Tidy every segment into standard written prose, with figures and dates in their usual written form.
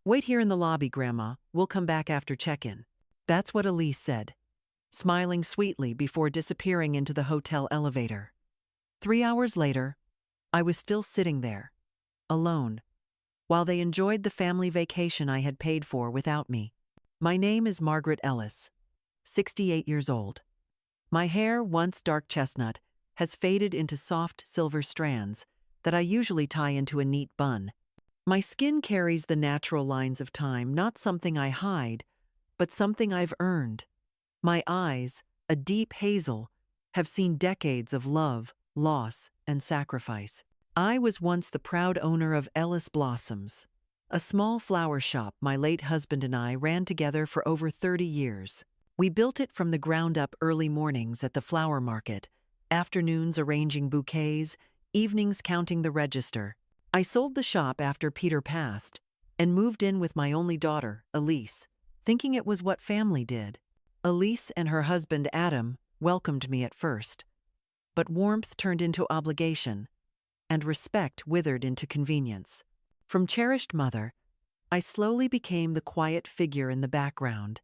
"Wait here in the lobby, Grandma. We'll come back after check-in." That's what Elise said, smiling sweetly before disappearing into the hotel elevator. 3 hours later, I was still sitting there, alone, while they enjoyed the family vacation I had paid for without me. My name is Margaret Ellis, 68 years old. My hair, once dark chestnut, has faded into soft silver strands that I usually tie into a neat bun. My skin carries the natural lines of time, not something I hide, but something I've earned. My eyes, a deep hazel, have seen decades of love, loss, and sacrifice. I was once the proud owner of Ellis Blossoms, a small flower shop my late husband and I ran together for over 30 years. We built it from the ground up, early mornings at the flower market, afternoons arranging bouquets, evenings counting the register. I sold the shop after Peter passed and moved in with my only daughter, Elise, thinking it was what family did. Elise and her husband, Adam, welcomed me at first, but warmth turned into obligation, and respect withered into convenience. From cherished mother, I slowly became the quiet figure in the background,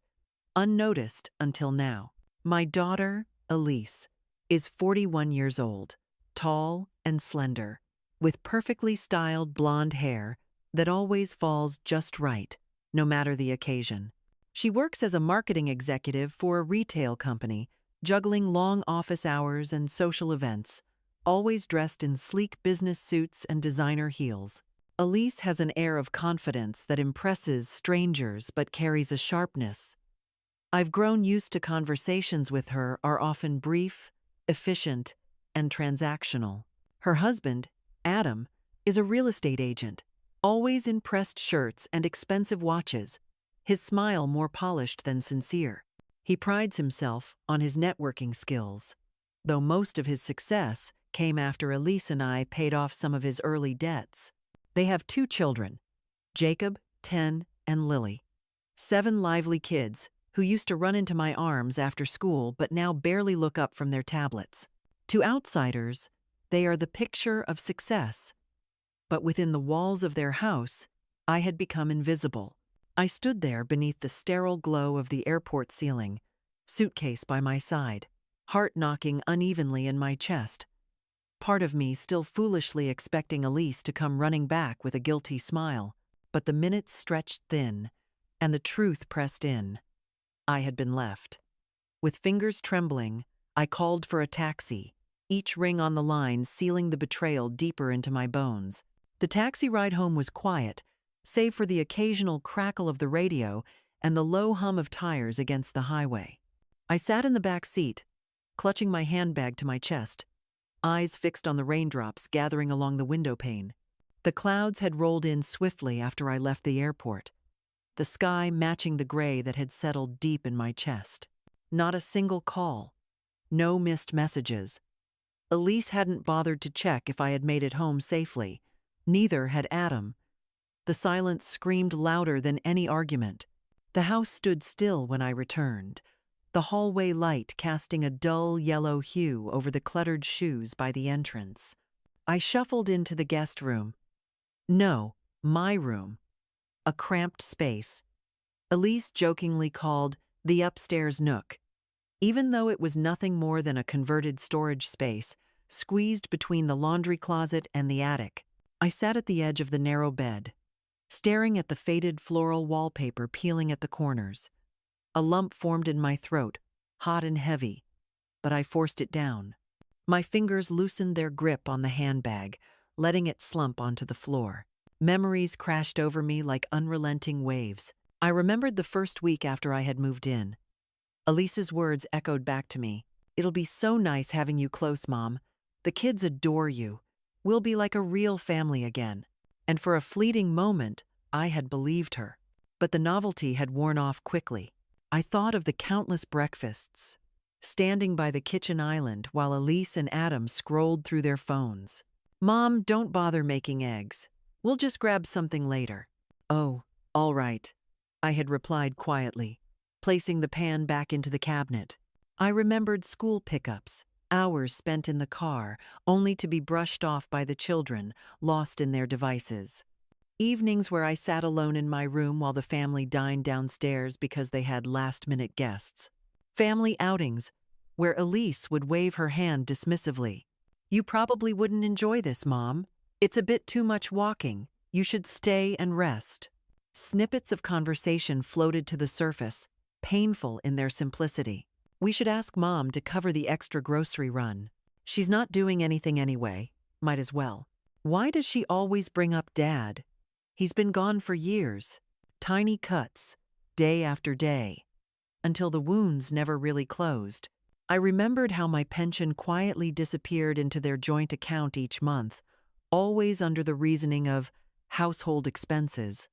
unnoticed until now. My daughter, Elise, is 41 years old, tall and slender, with perfectly styled blonde hair that always falls just right, no matter the occasion. She works as a marketing executive for a retail company, juggling long office hours and social events, always dressed in sleek business suits and designer heels. Elise has an air of confidence that impresses strangers but carries a sharpness. I've grown used to conversations with her are often brief, efficient, and transactional. Her husband, Adam, is a real estate agent, always in pressed shirts and expensive watches, his smile more polished than sincere. He prides himself on his networking skills, though most of his success came after Elise and I paid off some of his early debts. They have 2 children, Jacob, 10, and Lily. 7 lively kids who used to run into my arms after school but now barely look up from their tablets. To outsiders, they are the picture of success, but within the walls of their house, I had become invisible. I stood there beneath the sterile glow of the airport ceiling, suitcase by my side, heart knocking unevenly in my chest. Part of me still foolishly expecting Elise to come running back with a guilty smile, but the minutes stretched thin, and the truth pressed in. I had been left. With fingers trembling, I called for a taxi, each ring on the line sealing the betrayal deeper into my bones. The taxi ride home was quiet, save for the occasional crackle of the radio and the low hum of tires against the highway. I sat in the back seat, clutching my handbag to my chest, eyes fixed on the raindrops gathering along the window pane. The clouds had rolled in swiftly after I left the airport, the sky matching the gray that had settled deep in my chest. Not a single call, no missed messages. Elise hadn't bothered to check if I had made it home safely. Neither had Adam. The silence screamed louder than any argument. The house stood still when I returned, the hallway light casting a dull yellow hue over the cluttered shoes by the entrance. I shuffled into the guest room. No, my room. A cramped space. Elise jokingly called the upstairs nook, even though it was nothing more than a converted storage space, squeezed between the laundry closet and the attic. I sat at the edge of the narrow bed, staring at the faded floral wallpaper peeling at the corners. A lump formed in my throat, hot and heavy, but I forced it down. My fingers loosened their grip on the handbag, letting it slump onto the floor. Memories crashed over me like unrelenting waves. I remembered the first week after I had moved in. Elise's words echoed back to me. "It'll be so nice having you close, Mom. The kids adore you. We'll be like a real family again." And for a fleeting moment, I had believed her. But the novelty had worn off quickly. I thought of the countless breakfasts, standing by the kitchen island while Elise and Adam scrolled through their phones. "Mom, don't bother making eggs. We'll just grab something later." "Oh, all right," I had replied quietly, placing the pan back into the cabinet. I remembered school pickups, hours spent in the car, only to be brushed off by the children, lost in their devices. Evenings where I sat alone in my room while the family dined downstairs because they had last-minute guests. Family outings where Elise would wave her hand dismissively. "You probably wouldn't enjoy this, Mom. It's a bit too much walking. You should stay and rest." Snippets of conversation floated to the surface, painful in their simplicity. "We should ask Mom to cover the extra grocery run. She's not doing anything anyway. Might as well. Why does she always bring up Dad? He's been gone for years." Tiny cuts, day after day, until the wounds never really closed. I remembered how my pension quietly disappeared into their joint account each month, always under the reasoning of household expenses.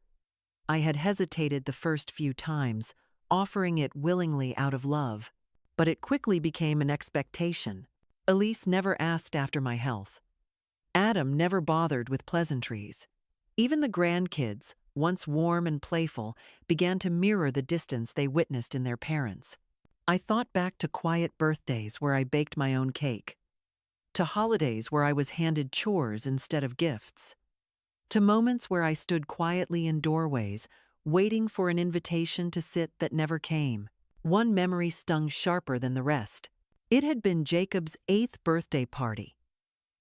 I had hesitated the first few times, offering it willingly out of love, but it quickly became an expectation. Elise never asked after my health. Adam never bothered with pleasantries. Even the grandkids, once warm and playful, began to mirror the distance they witnessed in their parents. I thought back to quiet birthdays where I baked my own cake, to holidays where I was handed chores instead of gifts, to moments where I stood quietly in doorways, waiting for an invitation to sit that never came. One memory stung sharper than the rest. It had been Jacob's 8th birthday party.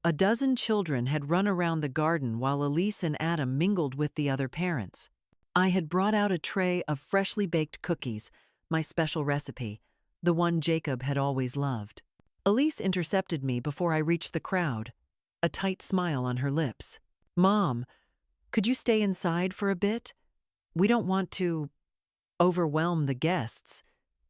A dozen children had run around the garden while Elise and Adam mingled with the other parents. I had brought out a tray of freshly baked cookies, my special recipe, the one Jacob had always loved. Elise intercepted me before I reached the crowd, a tight smile on her lips. "Mom, could you stay inside for a bit? We don't want to overwhelm the guests.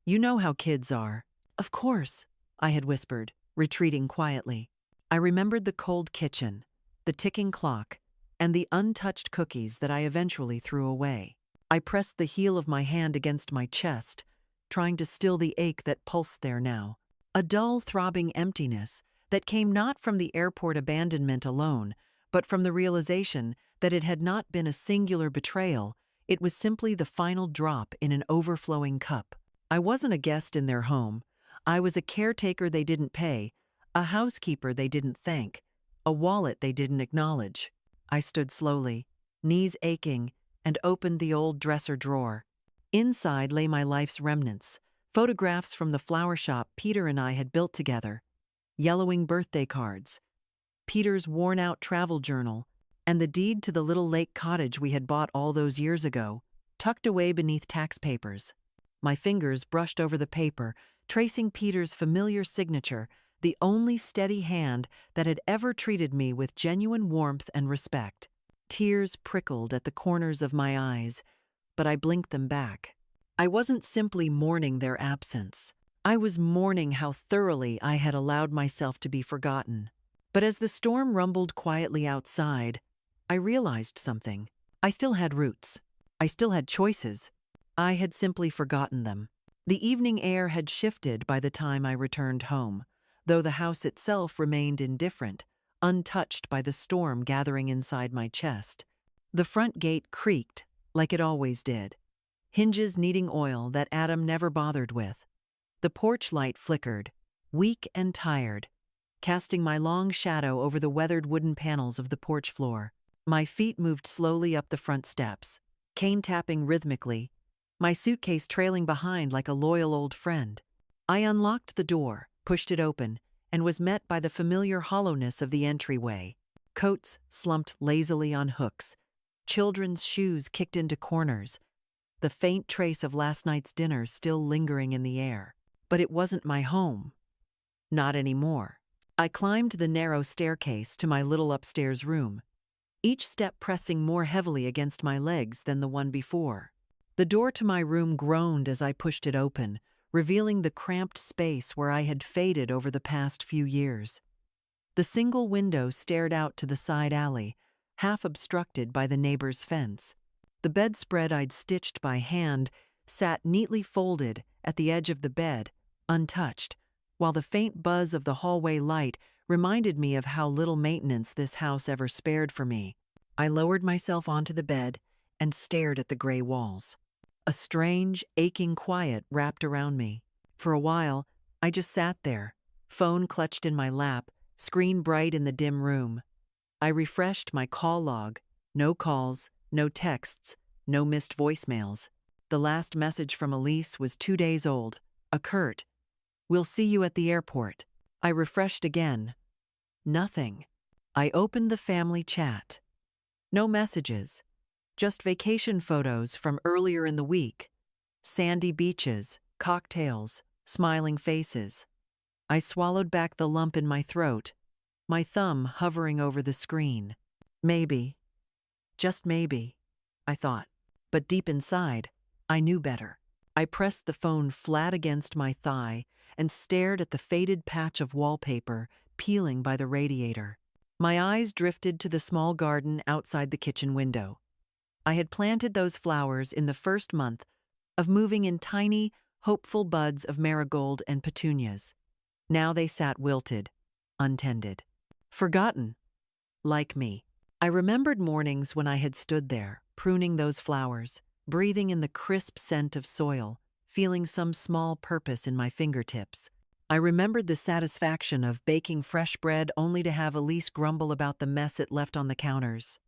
You know how kids are." "Of course," I had whispered, retreating quietly. I remembered the cold kitchen, the ticking clock, and the untouched cookies that I eventually threw away. I pressed the heel of my hand against my chest, trying to still the ache that pulsed there now. A dull, throbbing emptiness that came not from the airport abandonment alone, but from the realization that it had not been a singular betrayal, it was simply the final drop in an overflowing cup. I wasn't a guest in their home. I was a caretaker they didn't pay, a housekeeper they didn't thank, a wallet they didn't acknowledge. I stood slowly, knees aching, and opened the old dresser drawer. Inside lay my life's remnants, photographs from the flower shop Peter and I had built together, yellowing birthday cards, Peter's worn-out travel journal, and the deed to the little lake cottage we had bought all those years ago, tucked away beneath tax papers. My fingers brushed over the paper, tracing Peter's familiar signature, the only steady hand that had ever treated me with genuine warmth and respect. Tears prickled at the corners of my eyes, but I blinked them back. I wasn't simply mourning their absence. I was mourning how thoroughly I had allowed myself to be forgotten. But as the storm rumbled quietly outside, I realized something. I still had roots. I still had choices. I had simply forgotten them. The evening air had shifted by the time I returned home, though the house itself remained indifferent, untouched by the storm gathering inside my chest. The front gate creaked, like it always did, hinges needing oil that Adam never bothered with. The porch light flickered, weak and tired, casting my long shadow over the weathered wooden panels of the porch floor. My feet moved slowly up the front steps, cane tapping rhythmically, my suitcase trailing behind like a loyal old friend. I unlocked the door, pushed it open, and was met by the familiar hollowness of the entryway. Coats slumped lazily on hooks, children's shoes kicked into corners, the faint trace of last night's dinner still lingering in the air. But it wasn't my home. Not anymore. I climbed the narrow staircase to my little upstairs room, each step pressing more heavily against my legs than the one before. The door to my room groaned as I pushed it open, revealing the cramped space where I had faded over the past few years. The single window stared out to the side alley, half obstructed by the neighbor's fence. The bedspread I'd stitched by hand sat neatly folded at the edge of the bed, untouched, while the faint buzz of the hallway light reminded me of how little maintenance this house ever spared for me. I lowered myself onto the bed and stared at the gray walls. A strange, aching quiet wrapped around me. For a while, I just sat there, phone clutched in my lap, screen bright in the dim room. I refreshed my call log. No calls, No texts, no missed voicemails. The last message from Elise was 2 days old. A curt, "We'll see you at the airport." I refreshed again. Nothing. I opened the family chat. No messages. Just vacation photos from earlier in the week. Sandy beaches, cocktails, smiling faces. I swallowed back the lump in my throat, my thumb hovering over the screen. Maybe, just maybe, I thought. But deep inside, I knew better. I pressed the phone flat against my thigh and stared at the faded patch of wallpaper peeling by the radiator. My eyes drifted to the small garden outside the kitchen window. I had planted those flowers in the first month of moving in tiny, hopeful buds of marigold and petunias. Now they sat wilted, untended. Forgotten, like me. I remembered mornings when I had stood there, pruning those flowers, breathing in the crisp scent of soil, feeling some small purpose in my fingertips. I remembered the satisfaction of baking fresh bread only to have Elise grumble about the mess it left on the counters.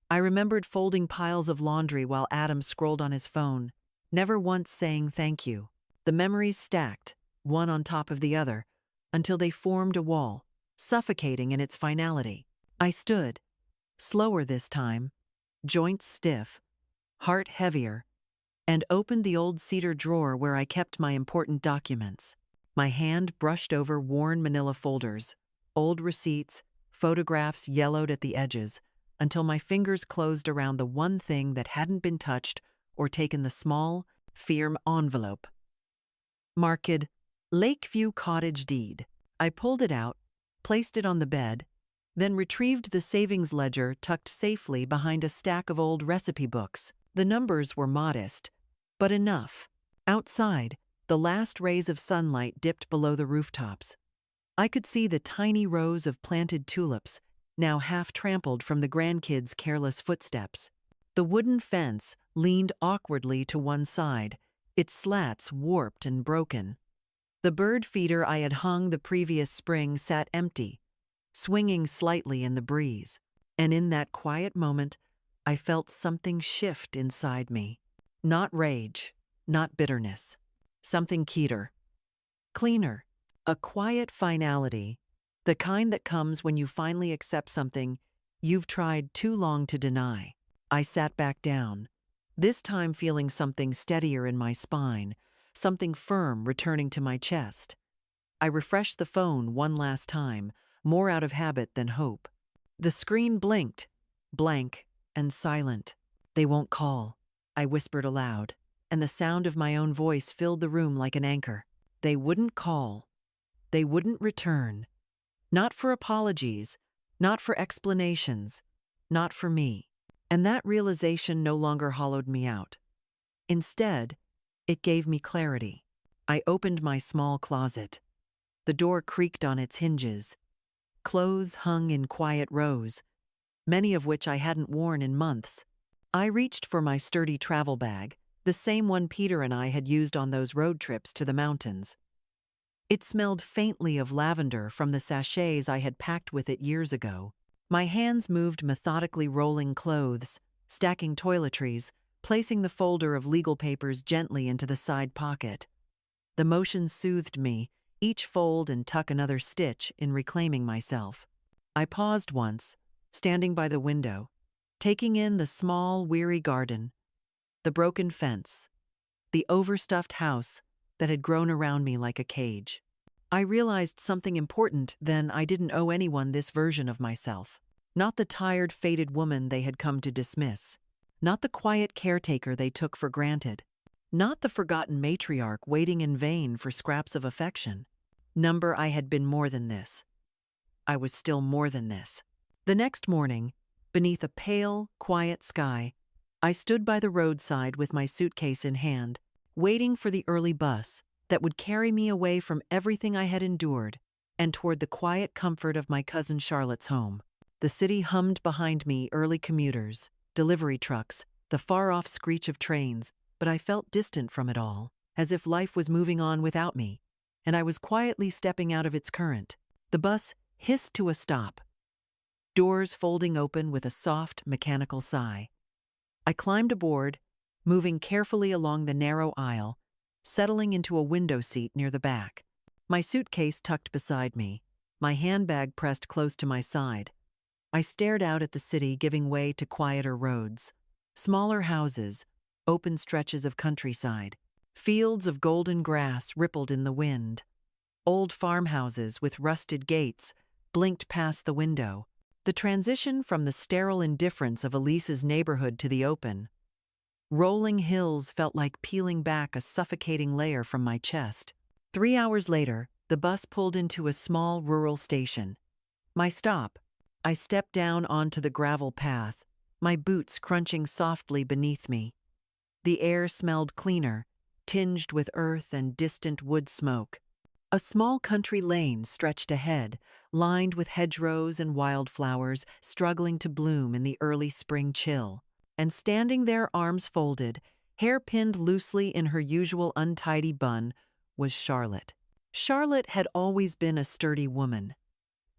I remembered folding piles of laundry while Adam scrolled on his phone, never once saying thank you. The memories stacked, one on top of the other, until they formed a wall, suffocating in its finality. I stood, slower this time, joints stiff, heart heavier, and opened the old cedar drawer where I kept my important documents. My hand brushed over worn manila folders, old receipts, photographs yellowed at the edges, until my fingers closed around the one thing that hadn't been touched or taken the small, firm envelope. Marked, Lakeview Cottage Deed. I pulled it out, placed it on the bed, then retrieved the savings ledger tucked safely behind a stack of old recipe books. The numbers were modest, but enough. Outside, the last rays of sunlight dipped below the rooftops. I could see the tiny rows of planted tulips, now half trampled from the grandkids' careless footsteps. The wooden fence leaned awkwardly to one side, its slats warped and broken. The bird feeder I had hung the previous spring sat empty, swinging slightly in the breeze. And in that quiet moment, I felt something shift inside me. Not rage, not bitterness. Something keener, cleaner. A quiet finality, the kind that comes when you finally accept something you've tried too long to deny. I sat back down, this time feeling something steadier in my spine, something firm returning to my chest. I refreshed the phone one last time, more out of habit than hope. The screen blinked, blank and silent. "They won't call," I whispered aloud, and the sound of my own voice filled the room like an anchor. They wouldn't call. They wouldn't return. Not for apologies, not for explanations, not for me. And that realization no longer hollowed me out. Instead, it gave me clarity. I opened my small closet. The door creaked on its hinges. Clothes hung in quiet rows, many of which I hadn't worn in months. I reached for my sturdy travel bag, the same one Peter and I had used on those road trips to the mountains. It smelled faintly of lavender from the sachets I had packed with it years ago. My hands moved methodically, rolling clothes, stacking toiletries, placing the folder of legal papers gently into the side pocket. The motion soothed me, each fold and tuck another stitch in reclaiming myself. I paused once, standing by the window, taking in the small, weary garden, the broken fence, the overstuffed house that had grown around me like a cage. I realized something important then: I didn't owe anyone this version of myself. Not the tired, faded woman they had come to dismiss. Not the quiet caretaker they took for granted. Not the forgotten matriarch waiting in vain for scraps of affection. I had been more than this. I was still more than this. The next morning, beneath a pale, quiet sky, I stood by the roadside with my suitcase in hand, waiting for the early bus that would carry me away from everything I had endured and toward the quiet comfort of my cousin Charlotte's home. The city hummed behind me, early commuters, delivery trucks, the far-off screech of trains, but I felt distant from it all, as if life was moving on without me, and I was quietly stepping out of its current. The bus hissed to a stop, doors folding open with a soft, mechanical sigh. I climbed aboard, moving carefully along the narrow aisle, settling into a window seat near the back. My suitcase tucked beside me, my handbag pressed close to my side. I stared out at the city giving way to quieter roads, smaller houses, open stretches of countryside. Fields of golden grass rippled in the wind. Old farmhouses with rusted gates blinked past the window. The transition from the sterile indifference of Elise's neighborhood to the open, rolling hills felt like peeling back a suffocating layer from my chest. 3 hours later, the bus pulled into a small rural station. My stop. I stepped down onto the gravel path, my boots crunching softly beneath me. The air smelled cleaner, tinged with earth and distant wood smoke. A small country lane stretched ahead, lined with hedgerows and wildflowers struggling to bloom in the early spring chill. And standing there, arms folded, hair pinned loosely in her usual untidy bun, was Charlotte. Charlotte had always been a sturdy woman.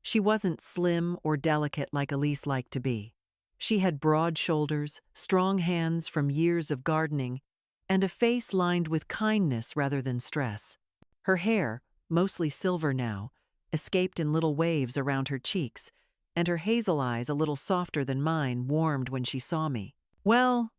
She wasn't slim or delicate like Elise liked to be. She had broad shoulders, strong hands from years of gardening, and a face lined with kindness rather than stress. Her hair, mostly silver now, escaped in little waves around her cheeks, and her hazel eyes, a little softer than mine, warmed when she saw me. "Well,"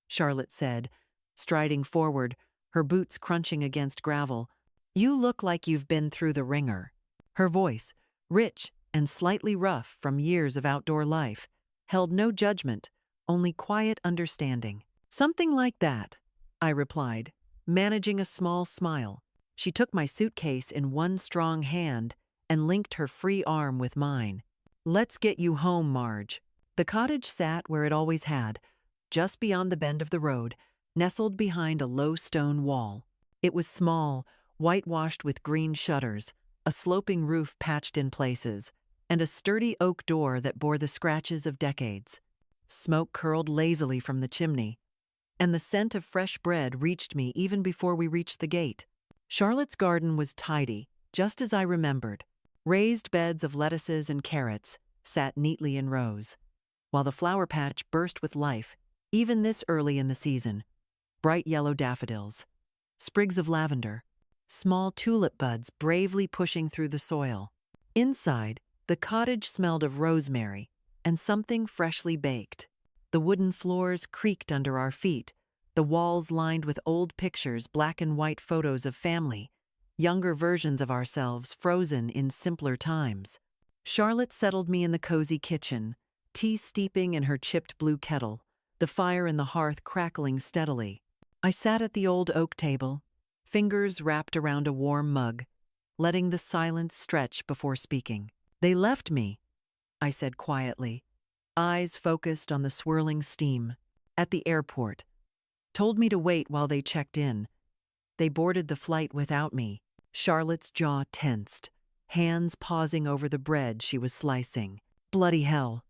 Charlotte said, striding forward, her boots crunching against gravel, "you look like you've been through the ringer." Her voice, rich and slightly rough from years of outdoor life, held no judgment, only quiet understanding. "Something like that," I replied, managing a small smile. She took my suitcase in one strong hand and linked her free arm with mine. "Let's get you home, Marge." The cottage sat where it always had, just beyond the bend of the road, nestled behind a low stone wall. It was small, whitewashed with green shutters, a sloping roof patched in places, and a sturdy oak door that bore the scratches of decades. Smoke curled lazily from the chimney, and the scent of fresh bread reached me even before we reached the gate. Charlotte's garden was tidy, just as I remembered. Raised beds of lettuces and carrots sat neatly in rows, while the flower patch burst with life, even this early in the season. Bright yellow daffodils, sprigs of lavender, small tulip buds bravely pushing through the soil. Inside, the cottage smelled of rosemary and something freshly baked. The wooden floors creaked under our feet, the walls lined with old pictures, black and white photos of family, younger versions of ourselves frozen in simpler times. Charlotte settled me in the cozy kitchen, tea steeping in her chipped blue kettle, the fire in the hearth crackling steadily. I sat at the old oak table, fingers wrapped around a warm mug, letting the silence stretch before speaking. "They left me," I said quietly, eyes focused on the swirling steam, "at the airport. Told me to wait while they checked in. They boarded the flight without me." Charlotte's jaw tensed, hands pausing over the bread she was slicing. "Bloody hell,"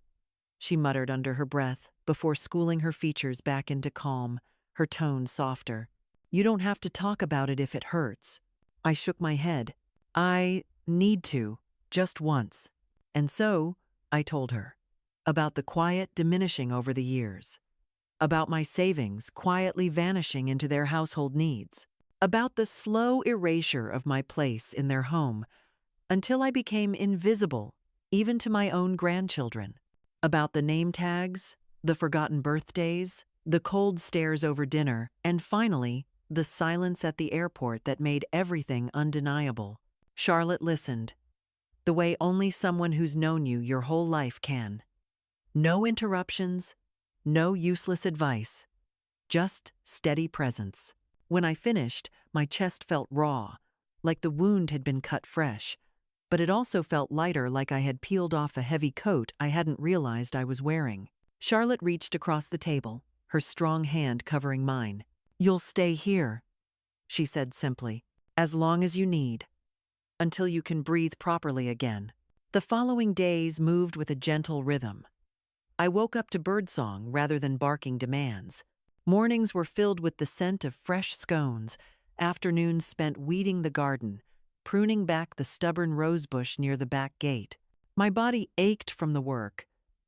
she muttered under her breath, before schooling her features back into calm, her tone softer. "You don't have to talk about it if it hurts." I shook my head. "I need to, just once." And so, I told her, about the quiet diminishing over the years, about my savings quietly vanishing into their household needs, about the slow erasure of my place in their home until I became invisible, even to my own grandchildren, about the name tags, the forgotten birthdays, the cold stares over dinner, and finally, the silence at the airport that made everything undeniable. Charlotte listened, the way only someone who's known you your whole life can. No interruptions, no useless advice, just steady presence. When I finished, my chest felt raw, like the wound had been cut fresh, but it also felt lighter, like I had peeled off a heavy coat I hadn't realized I was wearing. Charlotte reached across the table, her strong hand covering mine. "You'll stay here," she said simply, "as long as you need, until you can breathe properly again." The following days moved with a gentle rhythm. I woke up to birdsong rather than barking demands. Mornings were filled with the scent of fresh scones, afternoons spent weeding the garden, pruning back the stubborn rosebush near the back gate. My body ached from the work,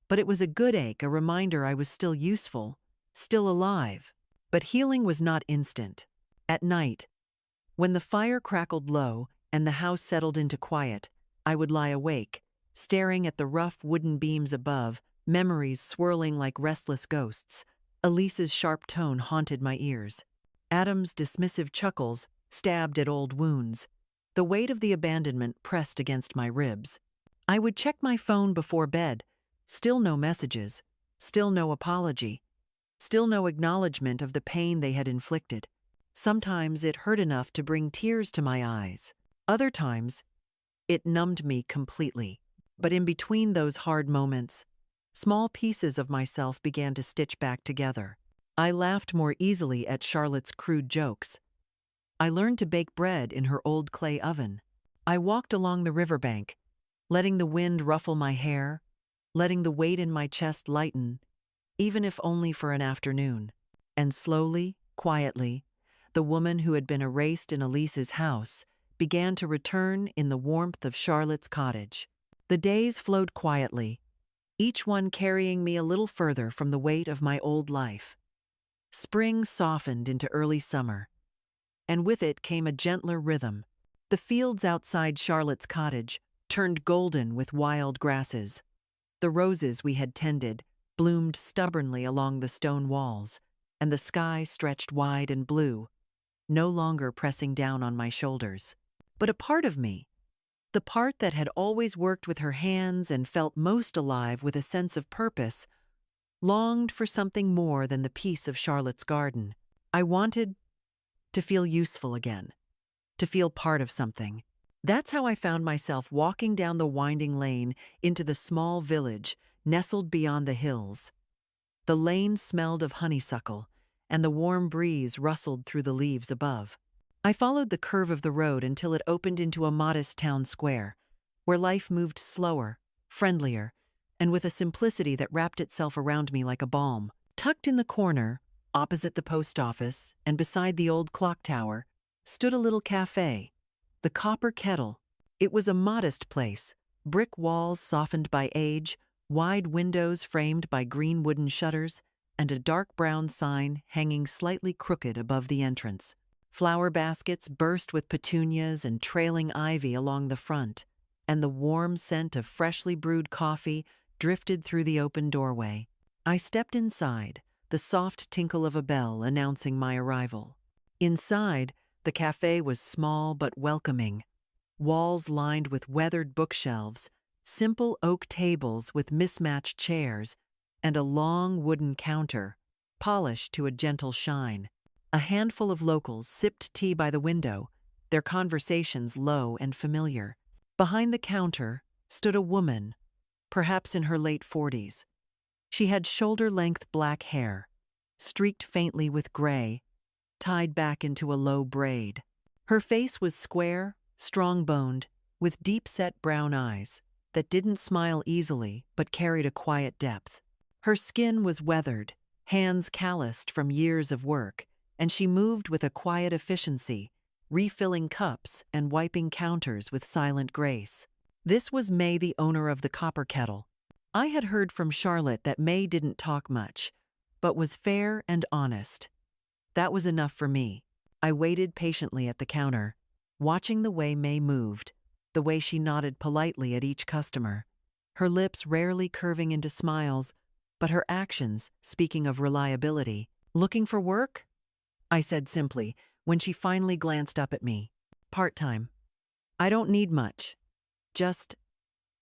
but it was a good ache, a reminder I was still useful, still alive. But healing was not instant. At night, when the fire crackled low and the house settled into quiet, I would lie awake, staring at the rough wooden beams above, memories swirling like restless ghosts. Elise's sharp tone haunted my ears. Adam's dismissive chuckles stabbed at old wounds. The weight of the abandonment pressed against my ribs. I would check my phone before bed. Still no messages. Still no apology. Still no acknowledgement of the pain they had inflicted. Sometimes it hurt enough to bring tears to my eyes. Other times, it numbed me completely. But in between those hard moments, small pieces of myself began to stitch back together. I laughed more easily at Charlotte's crude jokes. I learned to bake bread in her old clay oven. I walked along the riverbank, letting the wind ruffle my hair, letting the weight in my chest lighten, even if only for an afternoon. And slowly, quietly, the woman who had been erased in Elise's house began to return in the warmth of Charlotte's cottage. The days flowed quietly, each one carrying me a little further from the weight of my old life. Spring softened into early summer, and with it came a gentler rhythm. The fields outside Charlotte's cottage turned golden with wild grasses. The roses we had tended bloomed stubbornly along the stone walls, and the sky stretched wide and blue, no longer pressing down on my shoulders. But a part of me, the part that had always worked with her hands and felt most alive with a sense of purpose, longed for something more than the peace of Charlotte's garden. I wanted to feel useful again, to feel part of something. That's how I found myself walking down the winding lane into the small village nestled beyond the hills. The lane smelled of honeysuckle, and the warm breeze rustled through the leaves above. I followed the curve of the road until it opened into a modest town square, where life moved slower, friendlier, and with a simplicity that wrapped itself around me like a balm. Tucked in the corner, opposite the post office and beside the old clock tower, stood a little cafe, the Copper Kettle. It was a modest place, brick walls softened by age, wide windows framed by green wooden shutters, and a dark brown sign hanging slightly crooked above the entrance. Flower baskets burst with petunias and trailing ivy along the front, and the warm scent of freshly brewed coffee drifted through the open doorway. I stepped inside, the soft tinkle of a bell announcing my arrival. Inside, the cafe was small but welcoming. Walls lined with weathered bookshelves, simple oak tables with mismatched chairs, and a long wooden counter, polished to a gentle shine. A handful of locals sipped tea by the window, their conversations low and familiar. Behind the counter stood a woman, perhaps in her late 40s. She had shoulder-length black hair, streaked faintly with gray, tied back into a low braid. Her face was square, strong-boned, with deep-set brown eyes that didn't smile easily but carried a quiet depth. Her skin was weathered, hands calloused from years of work, and she moved with a quiet efficiency, refilling cups and wiping counters with silent grace. This was May, the owner of the Copper Kettle. I had heard from Charlotte that May didn't talk much, but was fair and honest. That was enough for me. I waited patiently at the counter, watching the way May moved, the way she nodded politely at each customer, her lips rarely curving into smiles, but her actions speaking of reliability. "Looking for work?" I said simply, when she finally glanced up at me. "Part-time. I don't need much. Just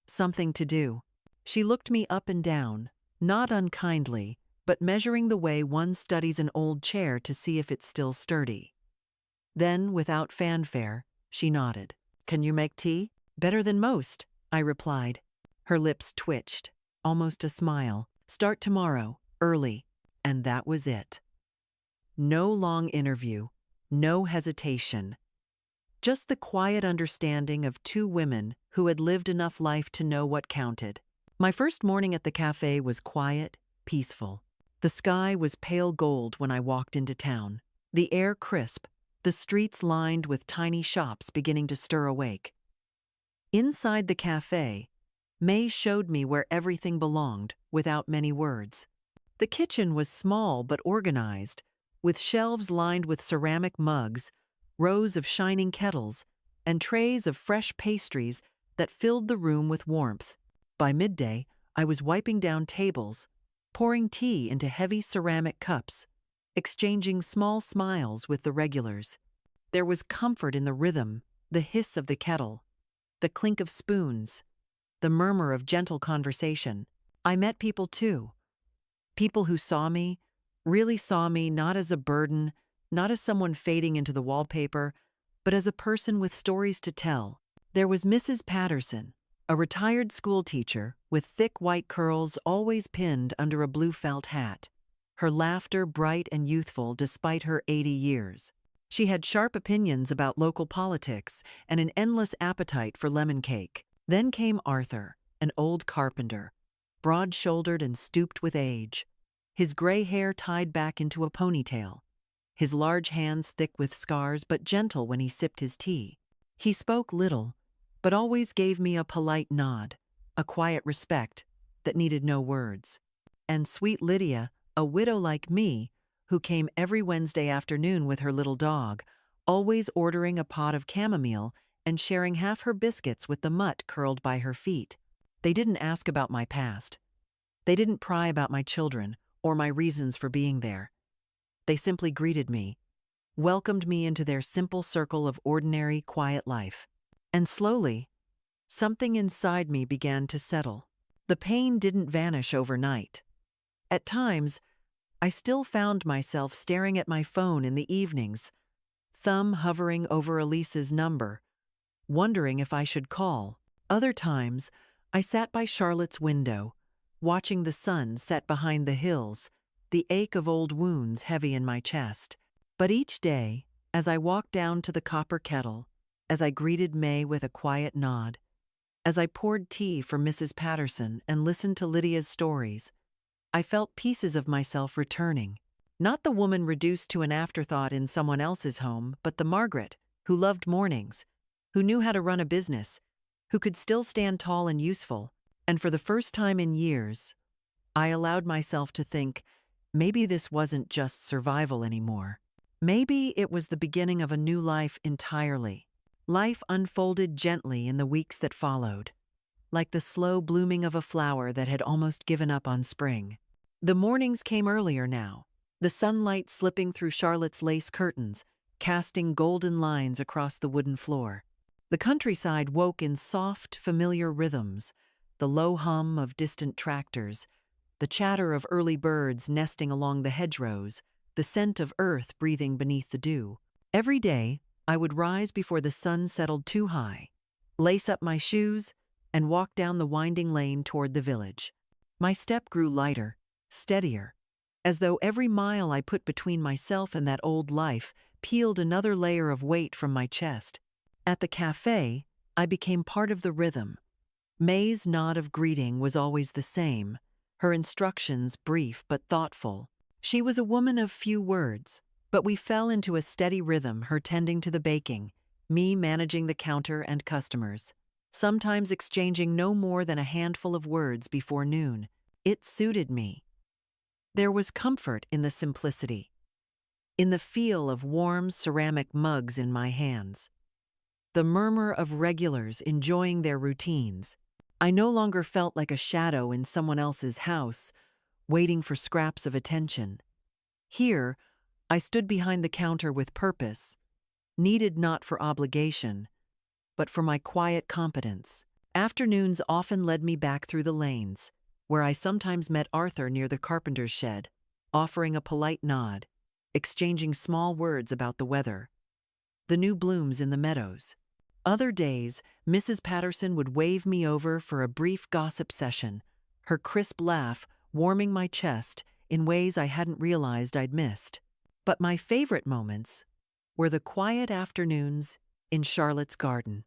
something to do." She looked me up and down, not unkindly, but measuring the way one studies an old chair to see if it's still sturdy. Then, without fanfare, she nodded. "Can you make tea?" "Better than most," I replied. Her lips twitched, almost a smile. "Start tomorrow, early." And that was it. No long interview, no hesitation. Just the quiet understanding of two women who had lived enough life to know what counted. My first morning at the cafe was quiet, peaceful. The sky was pale gold when I walked into town. The air crisp, the streets lined with tiny shops beginning to stir awake. Inside the cafe, May showed me where everything belonged, without many words. The kitchen was small but organized, with shelves lined with ceramic mugs, rows of shining kettles, and trays of fresh pastries that filled the room with warmth. By midday, I was wiping down tables, pouring tea into heavy ceramic cups, exchanging small smiles with the regulars. There was comfort in the rhythm, the hiss of the kettle, the clink of spoons, the murmur of gentle conversation. I met people too. People who saw me, really saw me not as a burden, not as someone fading into the wallpaper, but as a person with stories to tell. There was Mrs. Patterson, a retired school teacher with thick white curls always pinned under a blue felt hat, her laughter bright and youthful despite her 80 years. She had sharp opinions about local politics and an endless appetite for lemon cake. Then came Arthur, an old carpenter, broad-shouldered and stooped with age, his gray hair tied back into a ponytail, his large hands thick with scars but gentle when he sipped his tea. He spoke little, but always gave me a polite nod, a quiet respect that needed no words. And sweet Lydia, a widow like me, who came every Wednesday afternoon with her little dog, always ordering a pot of chamomile and sharing half her biscuits with the mutt curled by her feet. They didn't ask about my past. They didn't pry about my children or my reasons for being there. They simply greeted me, welcomed me into their simple circle of ordinary, quiet life. And slowly, something inside me began to settle. The pain didn't vanish overnight. At times, I still found myself staring at my phone in the evenings, thumb hovering over Elise's number, wondering if I should call. Other times, I sat by Charlotte's window, watching the sun set behind the hills, the ache of old wounds heavy in my chest. But each day, as I walked down to the copper kettle, as I greeted May with a quiet nod, as I poured tea for Mrs. Patterson and listened to Lydia's stories, I felt pieces of myself returning. Not the woman reduced to an afterthought in someone else's home, but the Margaret, who loved mornings, who knew how to run a business, who could still stand tall and useful. And for the first time in years, I allowed myself to think, maybe this wasn't just survival anymore. Maybe it was the beginning of a new life entirely. Life unfolded gently in the weeks that followed, like the slow blooming of a flower that had almost given up on spring. The mornings came earlier now, the sunlight slipping through Charlotte's lace curtains, casting golden lines across the wooden floor. The countryside woke in soft, familiar rhythms, the low hum of distant tractors, the chatter of early birds nesting along the hedgerows, the scent of earth breathing beneath the dew. Every day, I would rise before the sun settled too high, lace up my shoes, and walk down the winding lane toward the village. My step grew lighter, steadier, as though every mile I put between myself and that old life peeled another layer of weight from my chest. At the cafe, I became part of the rhythm. May's nod of greeting was always the same, her instructions brief but thoughtful. She was a woman of few words, but we fell into a steady rhythm, her tending to the baking, me managing the counter and customers, sometimes exchanging no more than a handful of words before noon. It suited me. There was comfort in the simplicity, in the feel of warm ceramic mugs in my hands, the murmur of regulars enjoying their routines. I no longer felt like a shadow in someone else's house, waiting for scraps of attention. Here, I stood behind the counter with purpose, needed not for obligation, but for my quiet competence. Afternoons often led me back through the lanes, where I sometimes met Arthur near the carpenter's shed, offering a polite nod, exchanging small words about the weather, the new blooms in the meadows. Other days, Mrs. Patterson would wave me over for a brief gossip session, her crisp laugh warming my chest in ways I hadn't realized I'd missed. But my favorite moments were the quiet afternoons in Charlotte's garden.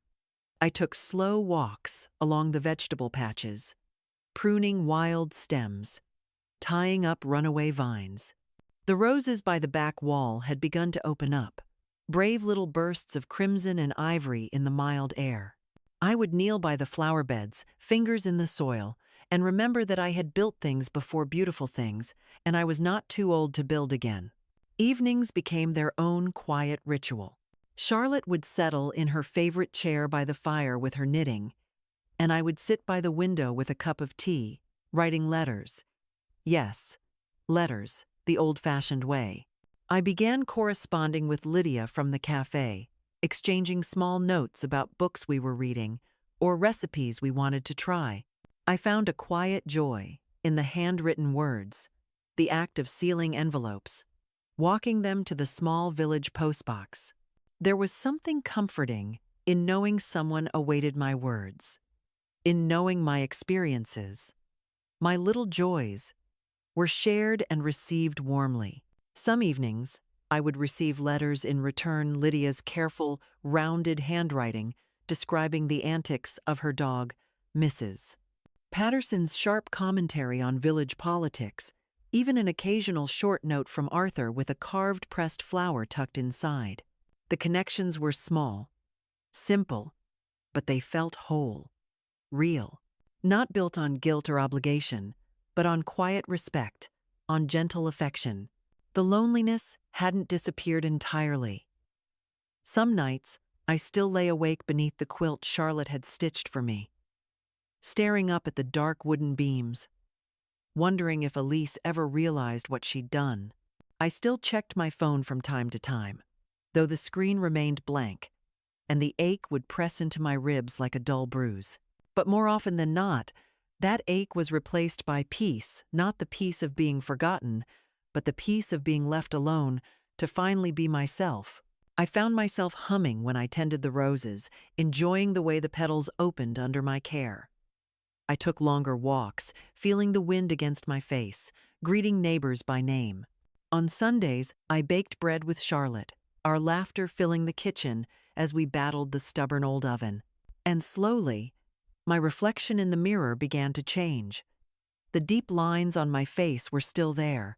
I took slow walks along the vegetable patches, pruning wild stems, tying up runaway vines. The roses by the back wall had begun to open up, brave little bursts of crimson and ivory in the mild air. I would kneel by the flower beds, fingers in the soil, and remember that I had built things before beautiful things, and I was not too old to build again. Evenings became their own quiet ritual. Charlotte would settle in her favorite chair by the fire with her knitting, and I would sit by the window with a cup of tea, writing letters. Yes, letters, the old-fashioned way. I began corresponding with Lydia from the cafe, exchanging small notes about books we were reading or recipes we wanted to try. I found a quiet joy in the handwritten words, the act of sealing envelopes, walking them to the small village postbox. There was something comforting in knowing someone awaited my words, in knowing my experiences, my little joys, were shared and received warmly. Some evenings, I would receive letters in return, Lydia's careful, rounded handwriting describing the antics of her dog, Mrs. Patterson's sharp commentary on village politics, even an occasional short note from Arthur with a carved pressed flower tucked inside. The connections were small, simple, but they felt whole, real, not built on guilt or obligation, but on quiet respect, on gentle affection. The loneliness hadn't disappeared entirely. Some nights, I still lay awake beneath the quilt Charlotte had stitched for me, staring up at the dark wooden beams, wondering if Elise ever realized what she'd done. I still checked my phone from time to time, though the screen remained blank, and the ache would press into my ribs like a dull bruise. But more often than not, that ache was replaced by peace, not the peace of being forgotten, but the peace of being left alone to finally be myself. I found myself humming when I tended the roses, enjoying the way the petals opened under my care. I took longer walks, feeling the wind against my face, greeting neighbors by name. On Sundays, I baked bread with Charlotte, our laughter filling the kitchen as we battled the stubborn old oven. And slowly, my reflection in the mirror began to change. The deep lines on my face were still there.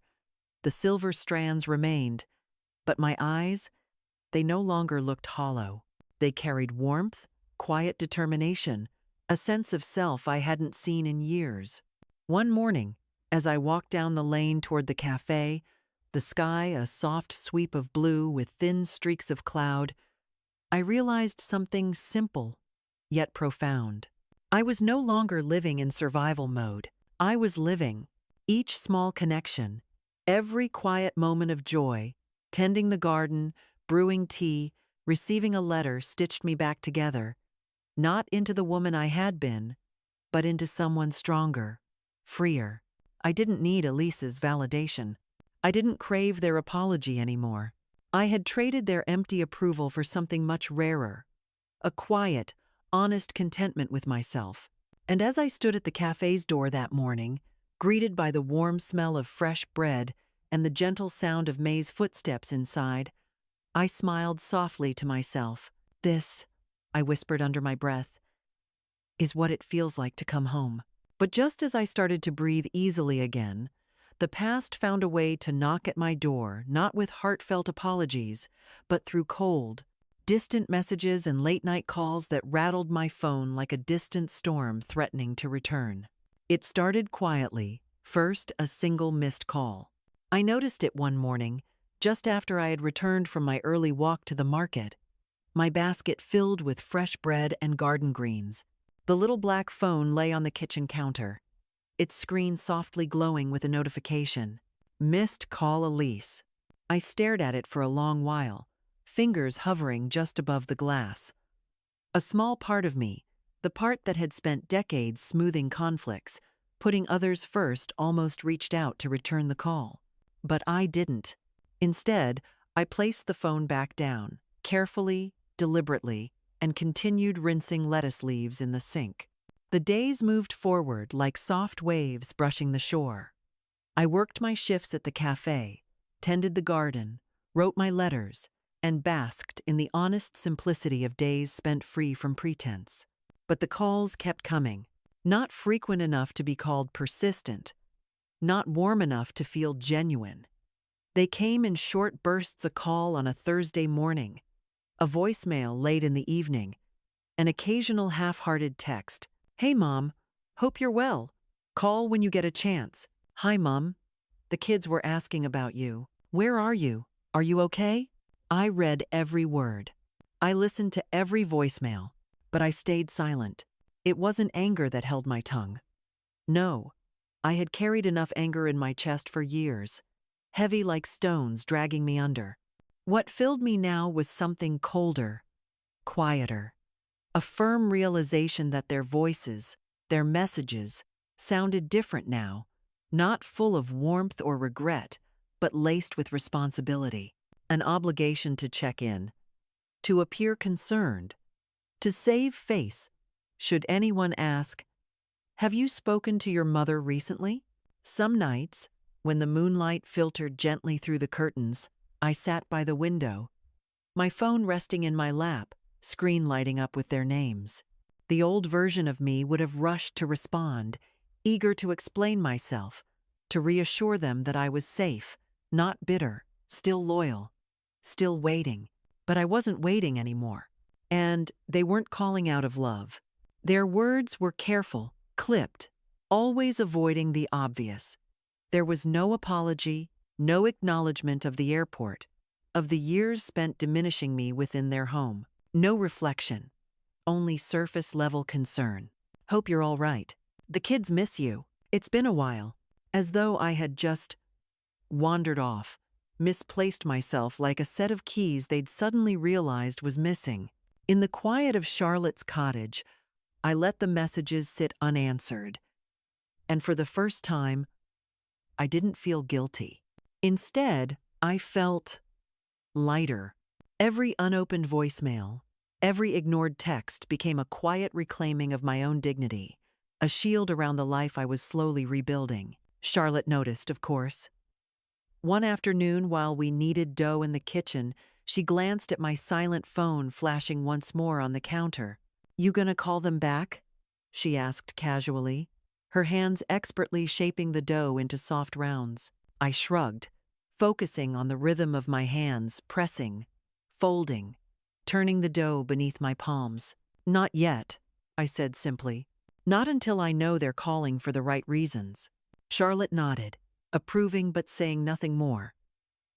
The silver strands remained, but my eyes, they no longer looked hollow. They carried warmth, quiet determination, a sense of self I hadn't seen in years. One morning, as I walked down the lane toward the cafe, the sky a soft sweep of blue with thin streaks of cloud, I realized something simple, yet profound. I was no longer living in survival mode. I was living. Each small connection, every quiet moment of joy, tending the garden, brewing tea, receiving a letter stitched me back together, not into the woman I had been, but into someone stronger, freer. I didn't need Elise's validation. I didn't crave their apology anymore. I had traded their empty approval for something much rarer, a quiet, honest contentment with myself. And as I stood at the cafe's door that morning, greeted by the warm smell of fresh bread and the gentle sound of May's footsteps inside, I smiled softly to myself. This, I whispered under my breath, is what it feels like to come home. But just as I started to breathe easily again, the past found a way to knock at my door, not with heartfelt apologies, but through cold, distant messages and late-night calls that rattled my phone like a distant storm threatening to return. It started quietly, first a single missed call. I noticed it one morning, just after I had returned from my early walk to the market, my basket filled with fresh bread and garden greens. The little black phone lay on the kitchen counter, its screen softly glowing with a notification. Missed call Elise. I stared at it for a long while, fingers hovering just above the glass. A small part of me, the part that had spent decades smoothing conflicts, putting others first, almost reached out to return the call. But I didn't. Instead, I placed the phone back down, carefully, deliberately, and continued rinsing lettuce leaves in the sink. The days moved forward like soft waves brushing the shore. I worked my shifts at the cafe, tended the garden, wrote my letters, and basked in the honest simplicity of days spent free from pretense. But the calls kept coming, not frequent enough to be called persistent, not warm enough to feel genuine. They came in short bursts: a call on a Thursday morning, a voicemail late in the evening, an occasional half-hearted text. "Hey Mom, hope you're well. Call when you get a chance. Hi, Mum. The kids were asking about you. Where are you? Are you okay? I read every word. I listened to every voicemail, but I stayed silent. It wasn't anger that held my tongue. No, I had carried enough anger in my chest for years, heavy like stones dragging me under. What filled me now was something colder, quieter, a firm realization that their voices, their messages, sounded different now, not full of warmth or regret, but laced with responsibility, an obligation to check in, to appear concerned, to save face. Should anyone ask, "Have you spoken to your mother recently?" Some nights, when the moonlight filtered gently through the curtains, I sat by the window, my phone resting in my lap, screen lighting up with their names. The old version of me would have rushed to respond, eager to explain myself, to reassure them that I was safe, not bitter, still loyal, still waiting. But I wasn't waiting anymore. And they weren't calling out of love. Their words were careful, clipped, always avoiding the obvious. There was no apology, no acknowledgement of the airport, of the years spent diminishing me within their home. No reflection, only surface-level concern. Hope you're all right. The kids miss you. It's been a while. As though I had just wandered off, misplaced myself like a set of keys they'd suddenly realized was missing. In the quiet of Charlotte's cottage, I let the messages sit unanswered. And for the first time, I didn't feel guilty. Instead, I felt lighter. Every unopened voicemail, every ignored text became a quiet reclaiming of my own dignity, a shield around the life I was slowly rebuilding. Charlotte noticed, of course. One afternoon, while we kneaded dough in the kitchen, she glanced at my silent phone flashing once more on the counter. "You gonna call them back?" she asked casually, her hands expertly shaping the dough into soft rounds. I shrugged, focusing on the rhythm of my hands, pressing, folding, turning the dough beneath my palms. "Not yet," I said simply. "Not until I know they're calling for the right reasons." Charlotte nodded, approving but saying nothing more.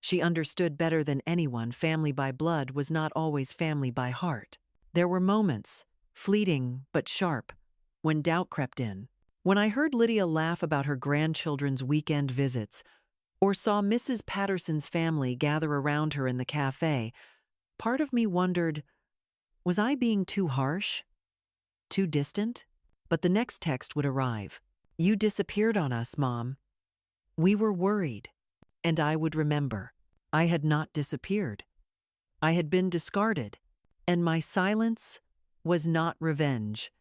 She understood better than anyone family by blood was not always family by heart. There were moments, fleeting but sharp, when doubt crept in. When I heard Lydia laugh about her grandchildren's weekend visits, or saw Mrs. Patterson's family gather around her in the cafe, part of me wondered, was I being too harsh? Too distant? But the next text would arrive. "You disappeared on us, Mom. We were worried." And I would remember. I had not disappeared. I had been discarded. And my silence was not revenge.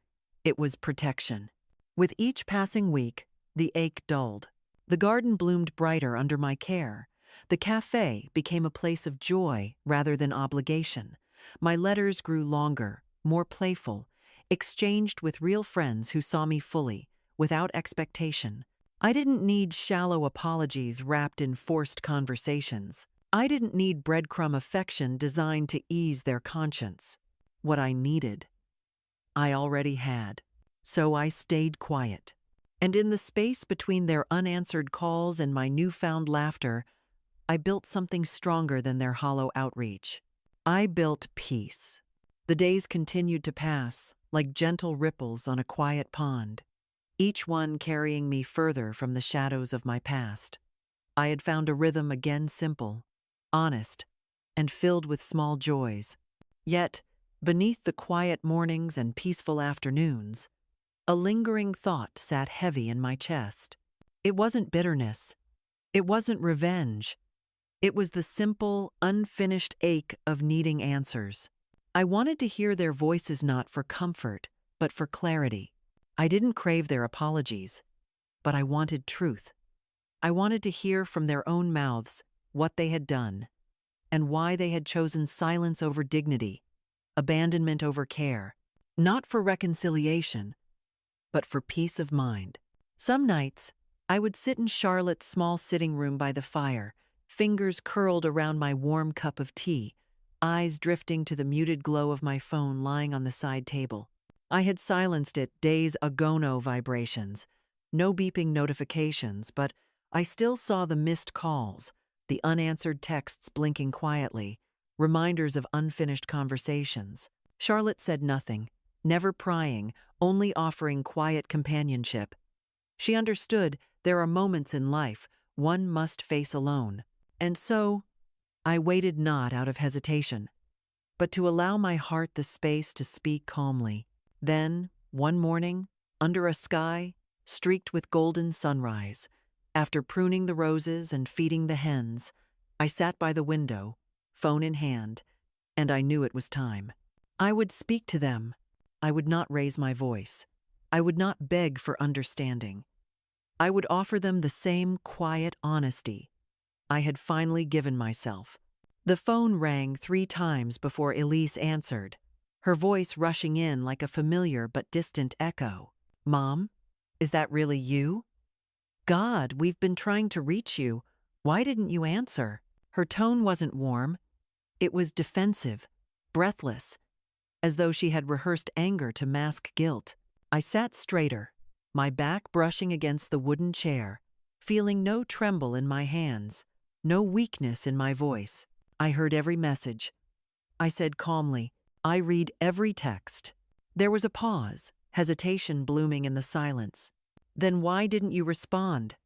It was protection. With each passing week, the ache dulled. The garden bloomed brighter under my care. The cafe became a place of joy rather than obligation. My letters grew longer, more playful, exchanged with real friends who saw me fully, without expectation. I didn't need shallow apologies wrapped in forced conversations. I didn't need breadcrumb affection designed to ease their conscience. What I needed, I already had. So I stayed quiet. And in the space between their unanswered calls and my newfound laughter, I built something stronger than their hollow outreach. I built peace. The days continued to pass, like gentle ripples on a quiet pond, each one carrying me further from the shadows of my past. I had found a rhythm again simple, honest, and filled with small joys. Yet, beneath the quiet mornings and peaceful afternoons, a lingering thought sat heavy in my chest. It wasn't bitterness. It wasn't revenge. It was the simple, unfinished ache of needing answers. I wanted to hear their voices not for comfort, but for clarity. I didn't crave their apologies, but I wanted truth. I wanted to hear from their own mouths what they had done, and why they had chosen silence over dignity, abandonment over care, not for reconciliation, but for peace of mind. Some nights, I would sit in Charlotte's small sitting room by the fire, fingers curled around my warm cup of tea, eyes drifting to the muted glow of my phone lying on the side table. I had silenced it days ago, no vibrations, no beeping notifications, but I still saw the missed calls, the unanswered texts blinking quietly, reminders of unfinished conversations. Charlotte said nothing, never prying, only offering quiet companionship. She understood there are moments in life one must face alone. And so, I waited not out of hesitation, but to allow my heart the space to speak calmly. Then, one morning, under a sky streaked with golden sunrise, after pruning the roses and feeding the hens, I sat by the window, phone in hand, and I knew it was time. I would speak to them. I would not raise my voice. I would not beg for understanding. I would offer them the same quiet honesty I had finally given myself. The phone rang 3 times before Elise answered, her voice rushing in like a familiar but distant echo. "Mom, is that really you? God, we've been trying to reach you. Why didn't you answer?" Her tone wasn't warm. It was defensive, breathless, as though she had rehearsed anger to mask guilt. I sat straighter, my back brushing against the wooden chair, feeling no tremble in my hands, no weakness in my voice. I heard every message. I said calmly, "I read every text." There was a pause, hesitation blooming in the silence. "Then why didn't you respond?"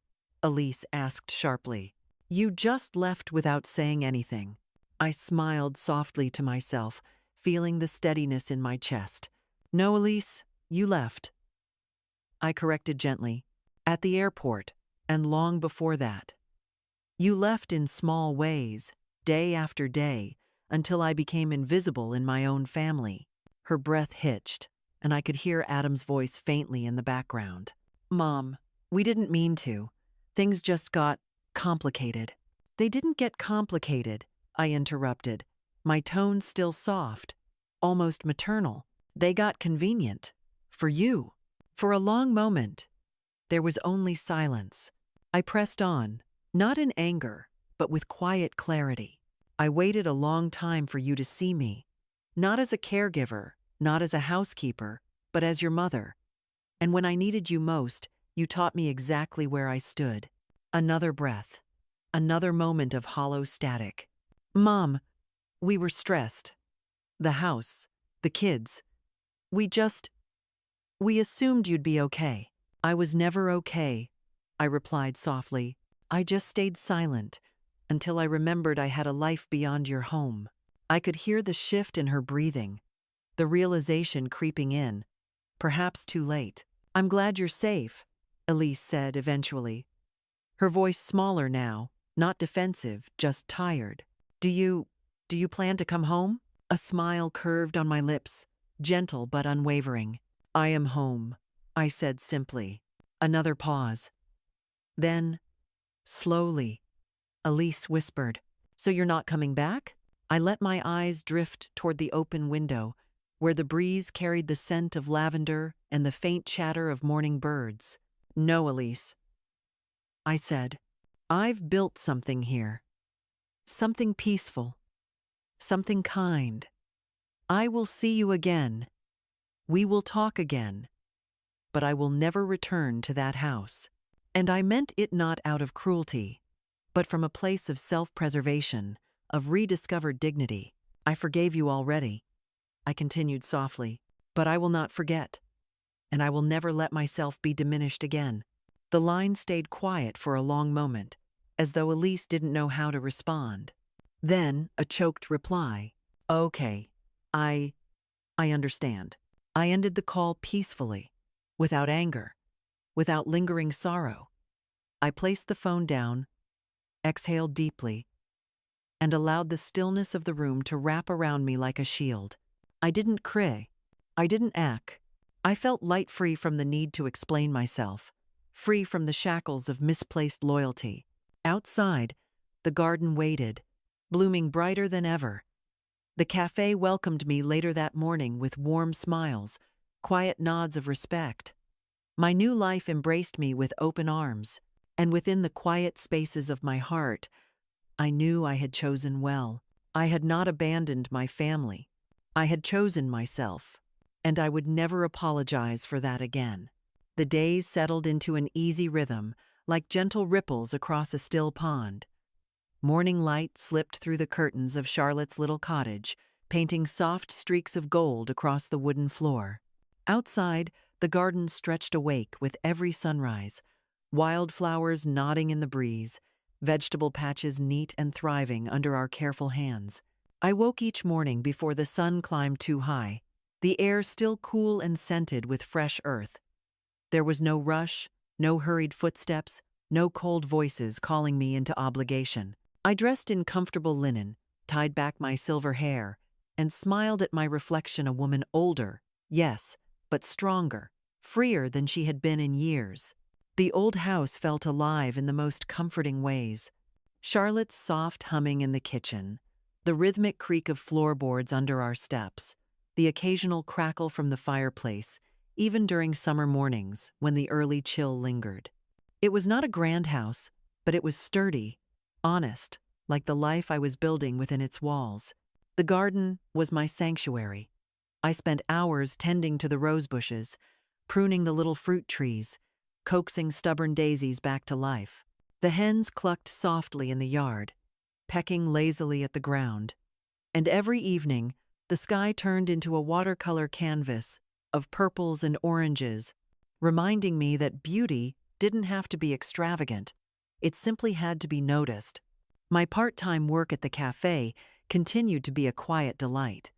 Elise asked sharply. "You just left without saying anything." I smiled softly to myself, feeling the steadiness in my chest. "No, Elise, you left." I corrected gently. "At the airport, and long before that. You left in small ways, day after day, until I became invisible in my own family." Her breath hitched, and I could hear Adam's voice faintly in the background. "Mom, we didn't mean to. Things just got complicated." "They didn't get complicated," I interrupted, my tone still soft, almost maternal. "They got convenient. For you." For a long moment, there was only silence. I pressed on, not in anger, but with quiet clarity. "I waited a long time for you to see me, not as a caregiver, not as a housekeeper, but as your mother. And when I needed you most, you taught me exactly where I stood." Another breath, another moment of hollow static. "Mom, we were stressed. The house, the kids. We assumed you'd be okay." "I was never okay," I replied softly. "I just stayed silent until I remembered I had a life beyond your home." I could hear the shift in her breathing, the realization creeping in, perhaps too late. "I'm glad you're safe," Elise said eventually, her voice smaller now, not defensive, just tired. Do you plan to come home?" A smile curved on my lips, gentle but unwavering. "I am home," I said simply. Another pause. Then, slowly, Elise whispered, "So you're not coming back?" I let my eyes drift toward the open window, where the breeze carried the scent of lavender and the faint chatter of morning birds. "No, Elise," I said. "I've built something here. Something peaceful. Something kind. I will see you again. We will talk again. But I will never return to that house." And I meant it not out of cruelty, but from a place of self-preservation, of rediscovered dignity. "I forgave you already," I continued softly, "but I will not forget, and I will never let myself be diminished again." The line stayed quiet for a long moment, as though Elise didn't know how to respond. Then, a choked reply. "Okay, I understand." I ended the call peacefully, without anger, without lingering sorrow. I placed the phone down, exhaled deeply, and allowed the stillness of the room to wrap around me like a shield. I didn't cry. I didn't ache. I felt light, free from the need to explain myself, free from the shackles of misplaced loyalty. Outside, the garden waited, blooming brighter than ever. The cafe welcomed me later that morning with warm smiles, quiet nods of respect. My new life embraced me with open arms, and within the quiet spaces of my heart, I knew I had chosen well. I had not abandoned my family. I had chosen myself, and I would never apologize for that again. The days settled into an easy rhythm, like gentle ripples across a still pond. Morning light slipped through the curtains of Charlotte's little cottage, painting soft streaks of gold across the wooden floor. Outside, the garden stretched awake with every sunrise, wildflowers nodding in the breeze, vegetable patches neat and thriving under our careful hands. I woke each morning before the sun climbed too high, the air still cool and scented with fresh earth. There was no rush, no hurried footsteps, no cold voices calling me into obligation. I dressed in comfortable linen, tied back my silver hair, and smiled at my reflection, a woman older, yes, but stronger, freer than she had been in years. The old house felt alive in the most comforting ways. Charlotte's soft humming in the kitchen, the rhythmic creak of floorboards under our steps, the occasional crackle from the fireplace, even during summer mornings when the early chill lingered. It was not a grand house, but it was sturdy, honest, like the life I was building within its walls. The garden was my sanctuary. I spent hours tending to the rose bushes, pruning the little fruit trees, coaxing stubborn daisies back to life. The hens clucked softly in the yard, pecking lazily at the ground. And every evening, the sky turned into a watercolor canvas of purples and oranges, reminding me that beauty didn't have to be extravagant. It simply had to be noticed. My part-time work at the cafe continued to be a quiet delight.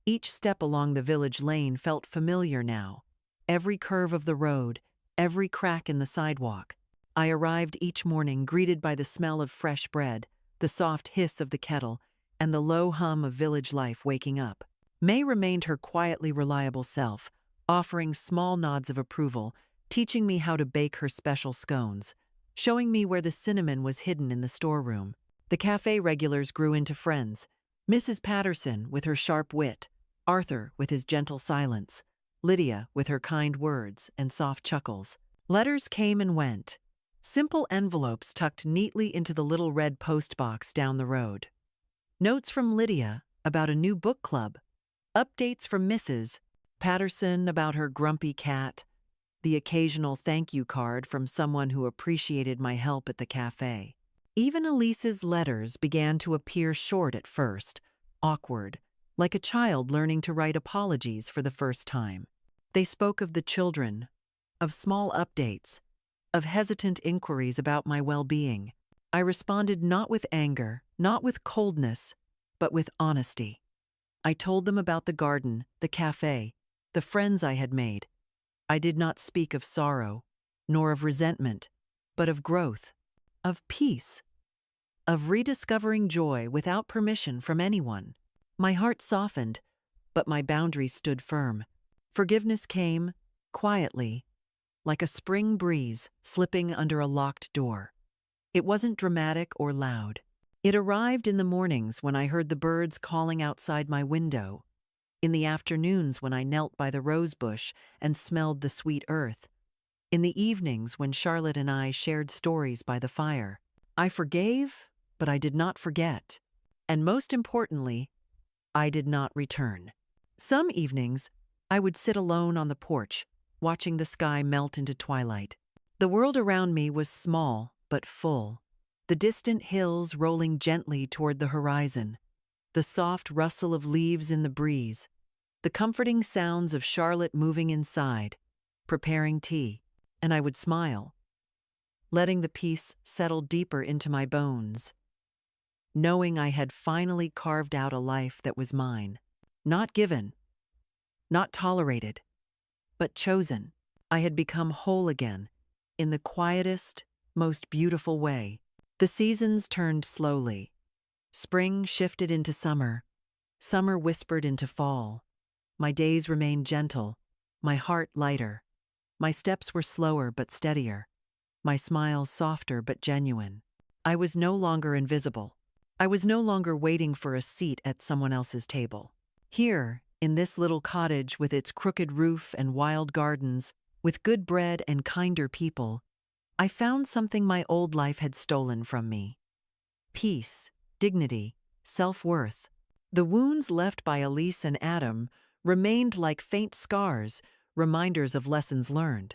Each step along the village lane felt familiar now. Every curve of the road, every crack in the sidewalk. I arrived each morning greeted by the smell of fresh bread, the soft hiss of the kettle, and the low hum of village life waking up. May remained her quietly reliable self, offering small nods of approval, teaching me how to bake her special scones, showing me where the cinnamon was hidden in the storeroom. The cafe regulars grew into friends. Mrs. Patterson with her sharp wit, Arthur with his gentle silence, Lydia with her kind words and soft chuckles. Letters came and went, simple envelopes tucked neatly into the little red postbox down the road. Notes from Lydia about a new book club, updates from Mrs. Patterson about her grumpy cat, the occasional thank you card from someone who appreciated my help at the cafe. Even Elise's letters began to appear short at first, awkward, like a child learning to write apologies for the first time. They spoke of the children, of small updates, of hesitant inquiries about my well-being. I responded not with anger, not with coldness, but with honesty. I told them about the garden, the cafe, the friends I had made. I did not speak of sorrow, nor of resentment, but of growth, of peace, of rediscovering joy without permission from anyone. My heart softened, but my boundaries stood firm. Forgiveness came, quietly, like a spring breeze slipping under a locked door. It wasn't dramatic or loud. It arrived in the mornings when I heard the birds calling outside my window, in the afternoons when I knelt by the rose bush and smelled the sweet earth, in the evenings when Charlotte and I shared stories by the fire. I forgave, but I did not forget. And most importantly, I did not return. Some evenings, I would sit alone on the porch, watching the sky melt into twilight. The world around me was small but full. The distant hills rolling gently toward the horizon, the soft rustle of leaves in the breeze, the comforting sounds of Charlotte moving inside, preparing tea, and I would smile, letting the peace settle deeper into my bones, knowing I had finally carved out a life that was mine, not given, not tolerated, but chosen. I had become whole again, in the quietest, most beautiful way. The seasons turned slowly. Spring shifted into summer. Summer whispered into fall. My days remained gentle, my heart lighter. My steps were slower but steadier, my smile softer but genuine. I was no longer invisible. I was no longer waiting for a seat at someone else's table. Here, in this little cottage with its crooked roof and wild gardens, with good bread and kinder people, I found something my old life had stolen from me. Peace, dignity, self-worth. The wounds left by Elise and Adam remained like faint scars, reminders of lessons learned.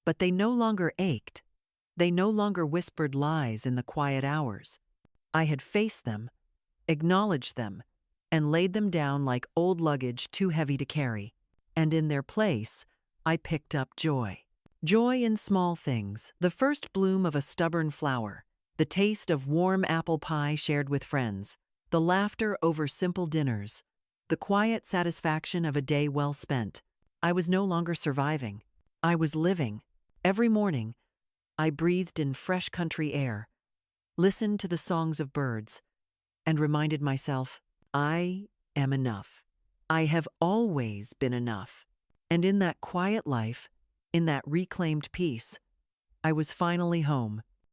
But they no longer ached. They no longer whispered lies in the quiet hours. I had faced them, acknowledged them, and laid them down like old luggage too heavy to carry. And in their place, I picked up joy. Joy in small things, the first bloom of a stubborn flower, the taste of warm apple pie shared with friends, the laughter over simple dinners, the quiet satisfaction of a day well spent. I was no longer surviving. I was living. Every morning, I breathed in fresh country air, listened to the songs of birds, and reminded myself, I am enough. I have always been enough. And in that quiet life, in that reclaimed peace, I was finally home,